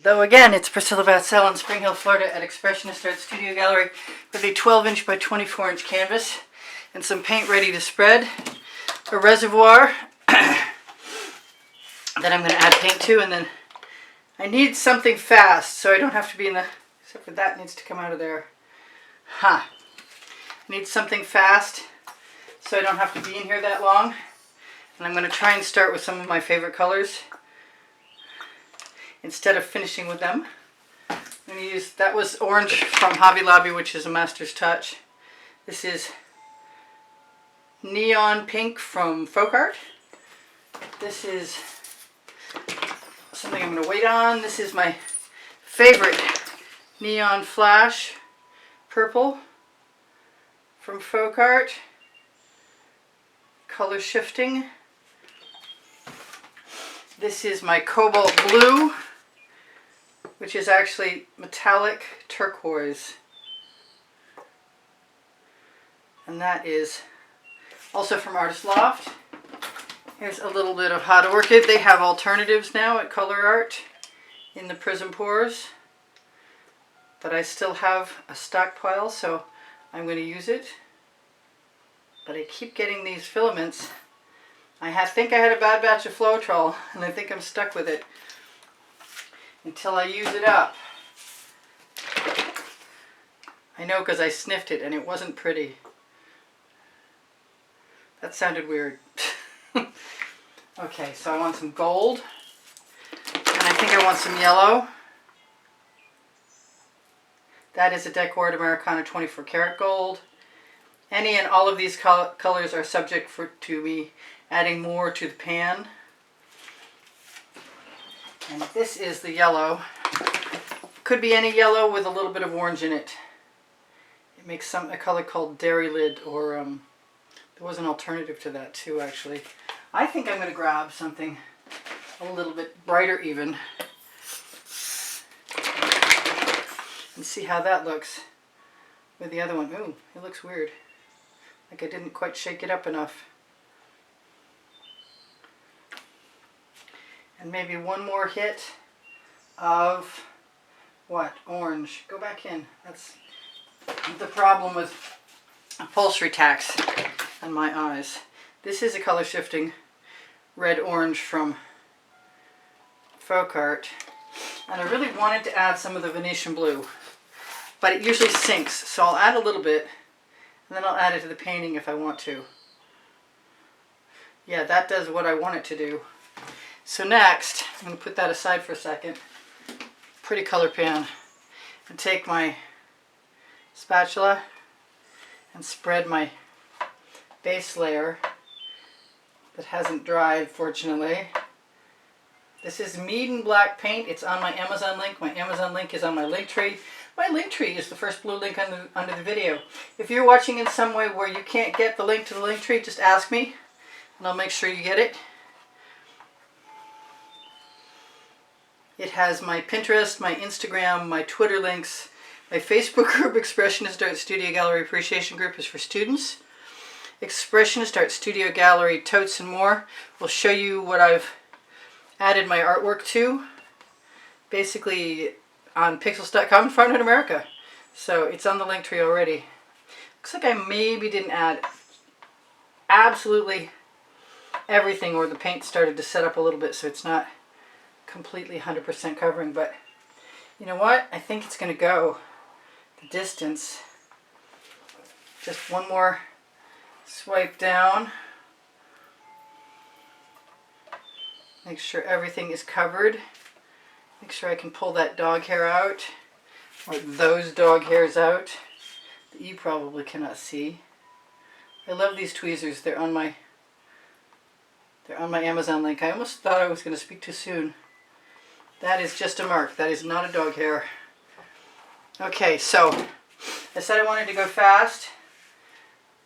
Though again, it's Priscilla Batzell in Spring Hill, Florida at Expressionist Art Studio Gallery with a 12-inch by 24-inch canvas and some paint ready to spread, a reservoir that I'm going to add paint to, and then I need something fast so I don't have to be in the, except for that needs to come out of there. I need something fast so I don't have to be in here that long, and I'm going to try and start with some of my favorite colors instead of finishing with them. I'm going to use, that was orange from Hobby Lobby, which is a master's touch. This is neon pink from Folk Art. This is something I'm going to wait on. This is my favorite neon flash purple from Folk Art. Color shifting. This is my cobalt blue, which is actually metallic turquoise. And that is also from Artist Loft. Here's a little bit of Hot Orchid. They have alternatives now at Color Art in the Prism Pours. But I still have a stockpile, so I'm going to use it. But I keep getting these filaments. I think I had a bad batch of Floetrol, and I think I'm stuck with it until I use it up. I know because I sniffed it and it wasn't pretty. That sounded weird. Okay, so I want some gold, and I think I want some yellow. That is a Decadent Americana 24 karat gold. Any and all of these colors are subject to me adding more to the pan. And this is the yellow. Could be any yellow with a little bit of orange in it. It makes a color called Dairy Lid, or there was an alternative to that too, actually. I think I'm going to grab something a little bit brighter even and see how that looks with the other one. Ooh, it looks weird. Like I didn't quite shake it up enough. And maybe one more hit of, what, orange. Go back in. That's the problem with upholstery tacks on my eyes. This is a color shifting red-orange from Folk Art. And I really wanted to add some of the Venetian blue, but it usually sinks, so I'll add a little bit, and then I'll add it to the painting if I want to. Yeah, that does what I want it to do. So next, I'm going to put that aside for a second. Pretty color pan. And take my spatula and spread my base layer that hasn't dried, fortunately. This is Meeden black paint. It's on my Amazon link. My Amazon link is on my link tree. My link tree is the first blue link under the video. If you're watching in some way where you can't get the link to the link tree, just ask me and I'll make sure you get it. It has my Pinterest, my Instagram, my Twitter links. My Facebook group, Expressionist Art Studio Gallery Appreciation Group, is for students. Expressionist Art Studio Gallery Totes and More will show you what I've added my artwork to. Basically on pixels.com in front of America. So it's on the link tree already. Looks like I maybe didn't add absolutely everything, or the paint started to set up a little bit so it's not completely 100% covering, but you know what? I think it's going to go the distance. Just one more swipe down. Make sure everything is covered. Make sure I can pull that dog hair out, or those dog hairs out that you probably cannot see. I love these tweezers. They're on my Amazon link. I almost thought I was going to speak too soon. That is just a mark. That is not a dog hair. Okay, so I said I wanted to go fast,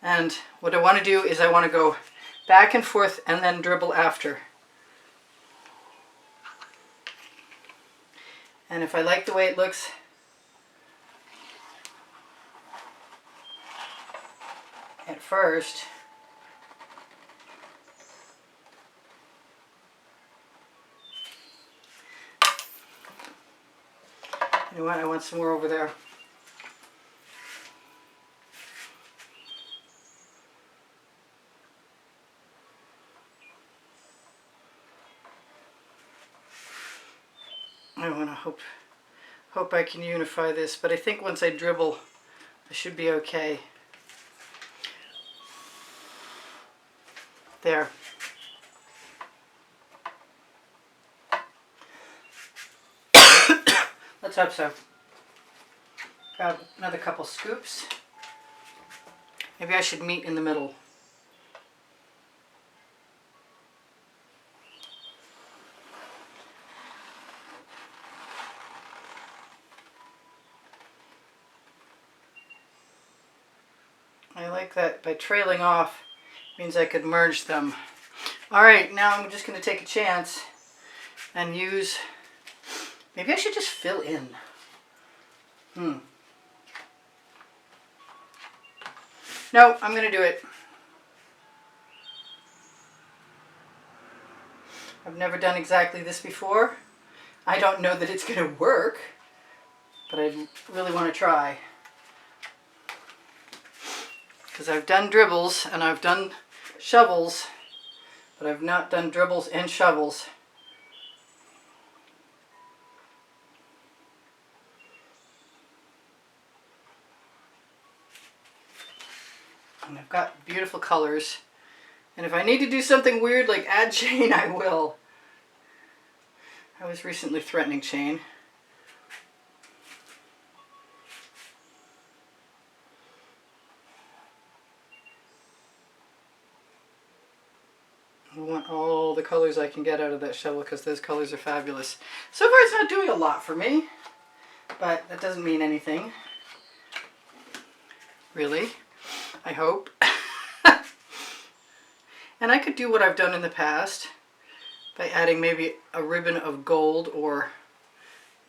and what I want to do is I want to go back and forth and then dribble after. And if I like the way it looks, at first, You know what? I want some more over there. I want to hope I can unify this, but I think once I dribble, I should be okay. There. Let's hope so. Grab another couple scoops. Maybe I should meet in the middle. I like that by trailing off means I could merge them. Alright, now I'm just going to take a chance and use, maybe I should just fill in. No, I'm going to do it. I've never done exactly this before. I don't know that it's going to work, but I really want to try. Because I've done dribbles and I've done shovels, but I've not done dribbles and shovels. And I've got beautiful colors. And if I need to do something weird like add chain, I will. I was recently threatening chain. I want all the colors I can get out of that shovel because those colors are fabulous. So far it's not doing a lot for me, but that doesn't mean anything. Really, I hope. And I could do what I've done in the past by adding maybe a ribbon of gold, or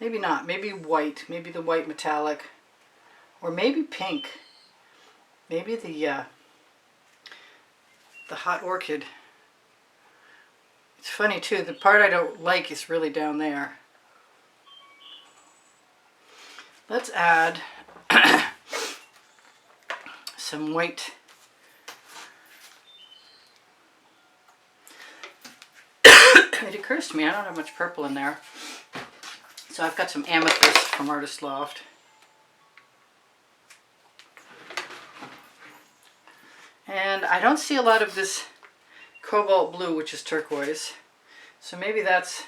maybe not, maybe white, maybe the white metallic, or maybe pink, maybe the hot orchid. It's funny too, the part I don't like is really down there. Let's add some white. It occurs to me I don't have much purple in there. So I've got some amethyst from Artist Loft. And I don't see a lot of this cobalt blue, which is turquoise. So maybe that's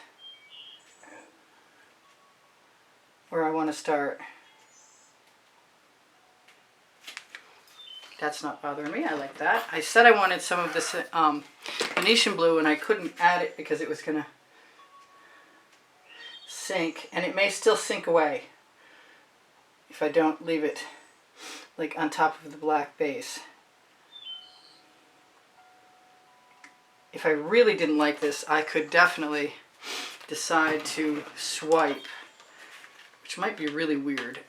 where I want to start. That's not bothering me. I like that. I said I wanted some of this Venetian blue, and I couldn't add it because it was going to sink, and it may still sink away if I don't leave it like on top of the black base. If I really didn't like this, I could definitely decide to swipe, which might be really weird.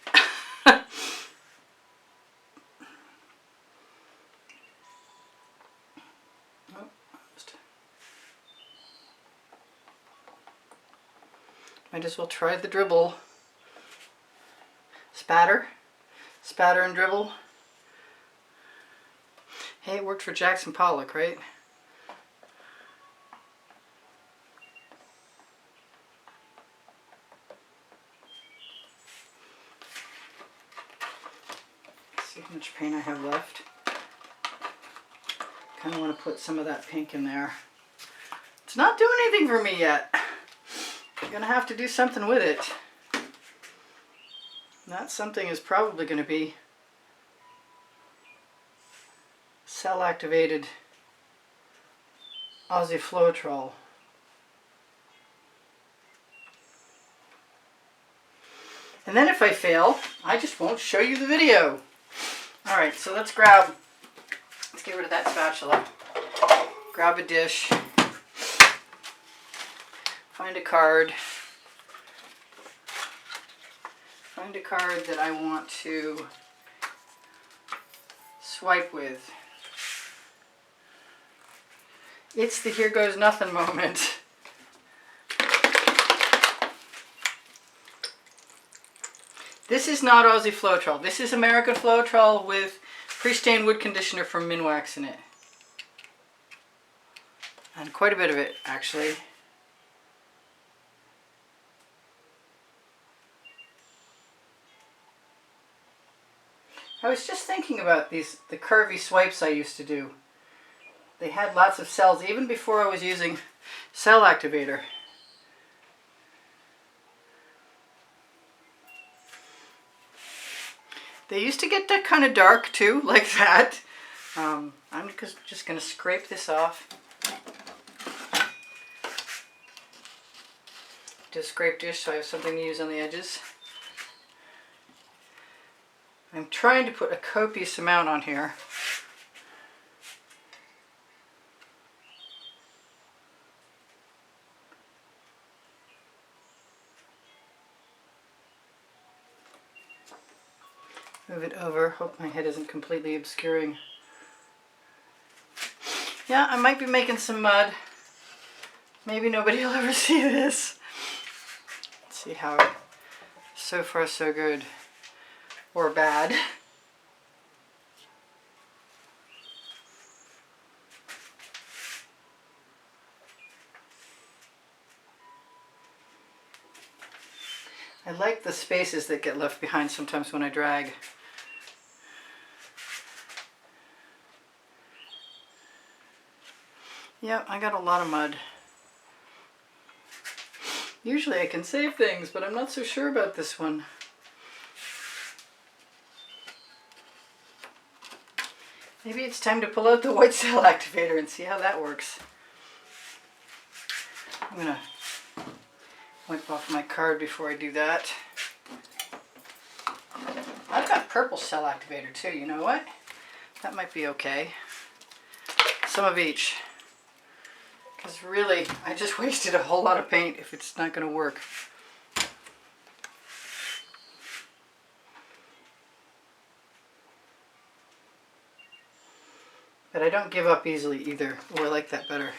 Might as well try the dribble. Spatter and dribble. Hey, it worked for Jackson Pollock, right? Let's see how much paint I have left. Kind of want to put some of that pink in there. It's not doing anything for me yet. I'm going to have to do something with it. And that something is probably going to be cell activated Aussie Floetrol. And then if I fail, I just won't show you the video. Alright, so let's get rid of that spatula. Grab a dish. Find a card. Find a card that I want to swipe with. It's the here goes nothing moment. This is not Aussie Floetrol. This is American Floetrol with pre-stained wood conditioner from Minwax in it. And quite a bit of it, actually. I was just thinking about the curvy swipes I used to do. They had lots of cells even before I was using cell activator. They used to get that kind of dark too, like that. I'm just going to scrape this off. Just scrape dish so I have something to use on the edges. I'm trying to put a copious amount on here. Move it over. Hope my head isn't completely obscuring. Yeah, I might be making some mud. Maybe nobody will ever see this. Let's see how it, so far so good. Or bad. I like the spaces that get left behind sometimes when I drag. Yeah, I got a lot of mud. Usually I can save things, but I'm not so sure about this one. Maybe it's time to pull out the white cell activator and see how that works. I'm going to wipe off my card before I do that. I've got purple cell activator too, you know what? That might be okay. Some of each. Because really, I just wasted a whole lot of paint if it's not going to work. But I don't give up easily either. Oh, I like that better.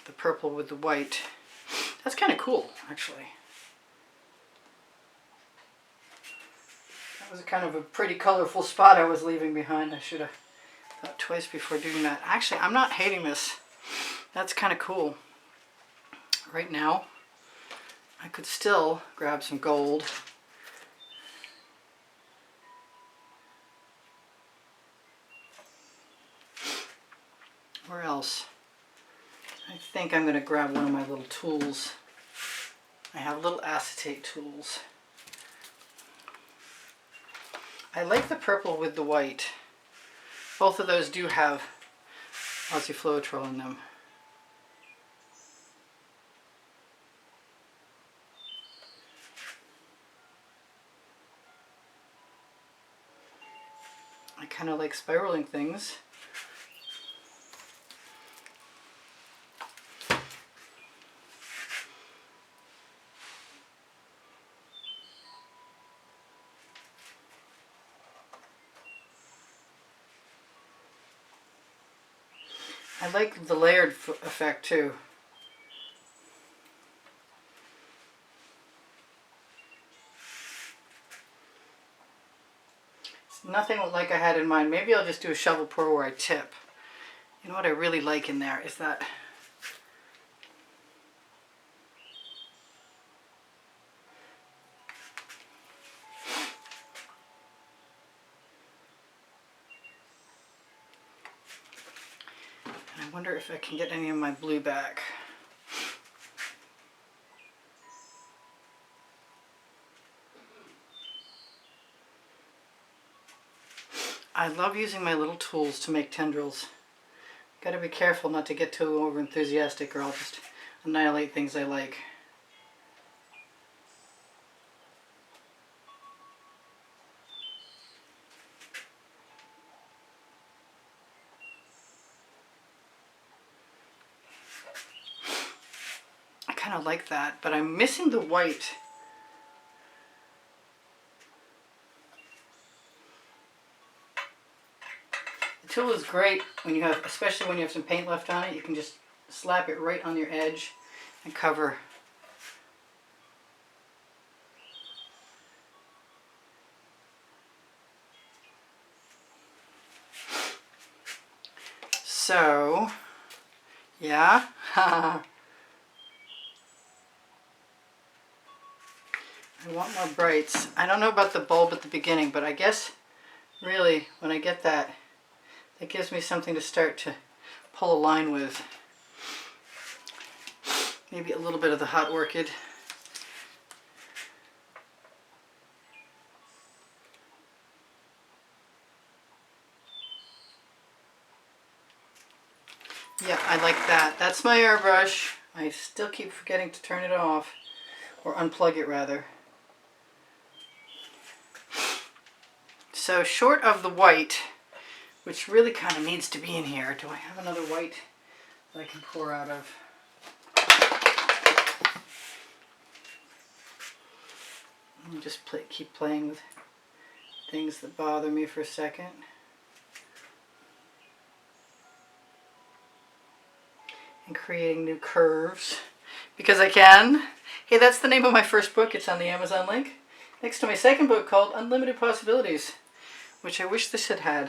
The purple with the white. That's kind of cool, actually. That was kind of a pretty colorful spot I was leaving behind. I should have thought twice before doing that. Actually, I'm not hating this. That's kind of cool. Right now, I could still grab some gold. Where else? I think I'm going to grab one of my little tools. I have little acetate tools. I like the purple with the white. Both of those do have Aussie Floetrol in them. I kind of like spiraling things. I like the layered effect too. It's nothing like I had in mind. Maybe I'll just do a shovel pour where I tip. You know what I really like in there is that I wonder if I can get any of my blue back. I love using my little tools to make tendrils. Gotta be careful not to get too over enthusiastic or I'll just annihilate things I like. I kind of like that, but I'm missing the white. The tool is great when you have, especially when you have some paint left on it. You can just slap it right on your edge and cover. So, yeah. I want more brights. I don't know about the bulb at the beginning, but I guess really when I get that, it gives me something to start to pull a line with. Maybe a little bit of the hot orchid. Yeah, I like that. That's my airbrush. I still keep forgetting to turn it off, or unplug it rather. So short of the white, which really kind of needs to be in here, do I have another white that I can pour out of? I'll just keep playing with things that bother me for a second. And creating new curves because I can. Hey, that's the name of my first book. It's on the Amazon link. Next to my second book called Unlimited Possibilities, which I wish this had had,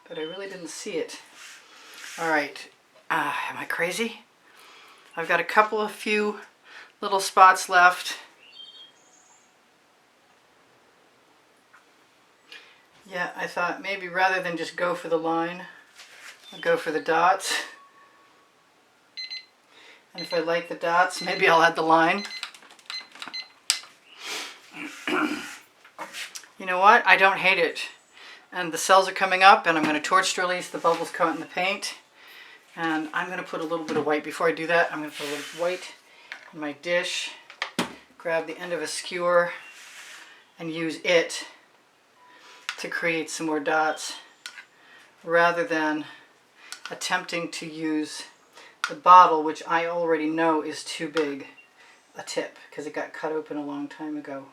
but I really didn't see it. All right, am I crazy? I've got a few little spots left. Yeah, I thought maybe rather than just go for the line, I'll go for the dots. And if I like the dots, maybe I'll add the line. You know what? I don't hate it. And the cells are coming up, and I'm going to torch release the bubbles caught in the paint. And I'm going to put a little bit of white. Before I do that, I'm going to put a little white in my dish. Grab the end of a skewer and use it to create some more dots, rather than attempting to use the bottle, which I already know is too big a tip because it got cut open a long time ago.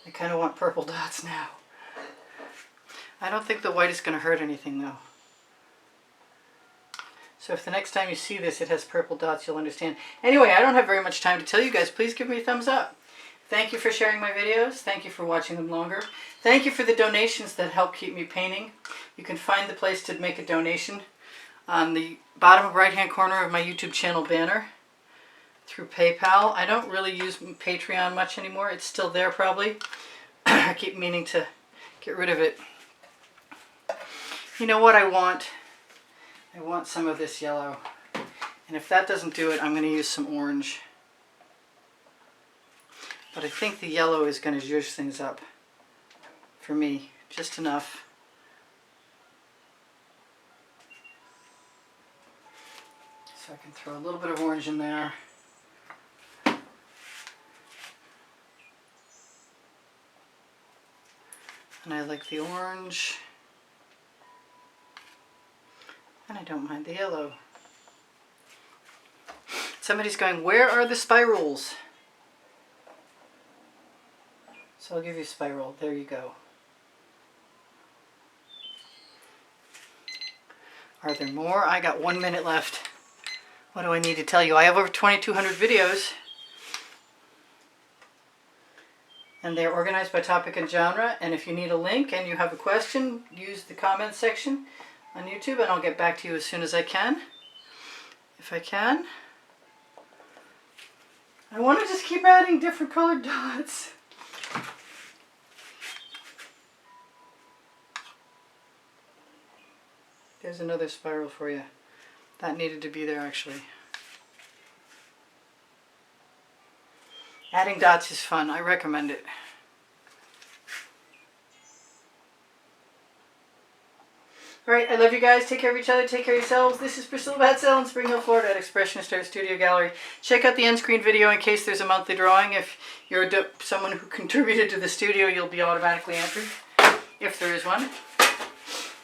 I kind of want purple dots now. I don't think the white is going to hurt anything though. So if the next time you see this it has purple dots, you'll understand. Anyway, I don't have very much time to tell you guys. Please give me a thumbs up. Thank you for sharing my videos. Thank you for watching them longer. Thank you for the donations that help keep me painting. You can find the place to make a donation on the bottom right hand corner of my YouTube channel banner through PayPal. I don't really use Patreon much anymore. It's still there probably. I keep meaning to get rid of it. You know what I want? I want some of this yellow. And if that doesn't do it, I'm going to use some orange. But I think the yellow is going to zhuzh things up for me, just enough. So I can throw a little bit of orange in there. And I like the orange. And I don't mind the yellow. Somebody's going, where are the spirals? So I'll give you a spiral. There you go. Are there more? I got 1 minute left. What do I need to tell you? I have over 2,200 videos. And they're organized by topic and genre. And if you need a link and you have a question, use the comment section on YouTube and I'll get back to you as soon as I can. If I can. I want to just keep adding different colored dots. There's another spiral for you. That needed to be there actually. Adding dots is fun. I recommend it. Alright, I love you guys. Take care of each other. Take care of yourselves. This is Priscilla Batzell in Spring Hill, Florida at Expressionist Art Studio Gallery. Check out the end screen video in case there's a monthly drawing. If you're someone who contributed to the studio, you'll be automatically entered. If there is one.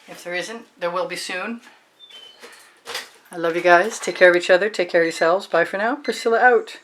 If there isn't, there will be soon. I love you guys. Take care of each other. Take care of yourselves. Bye for now. Priscilla out.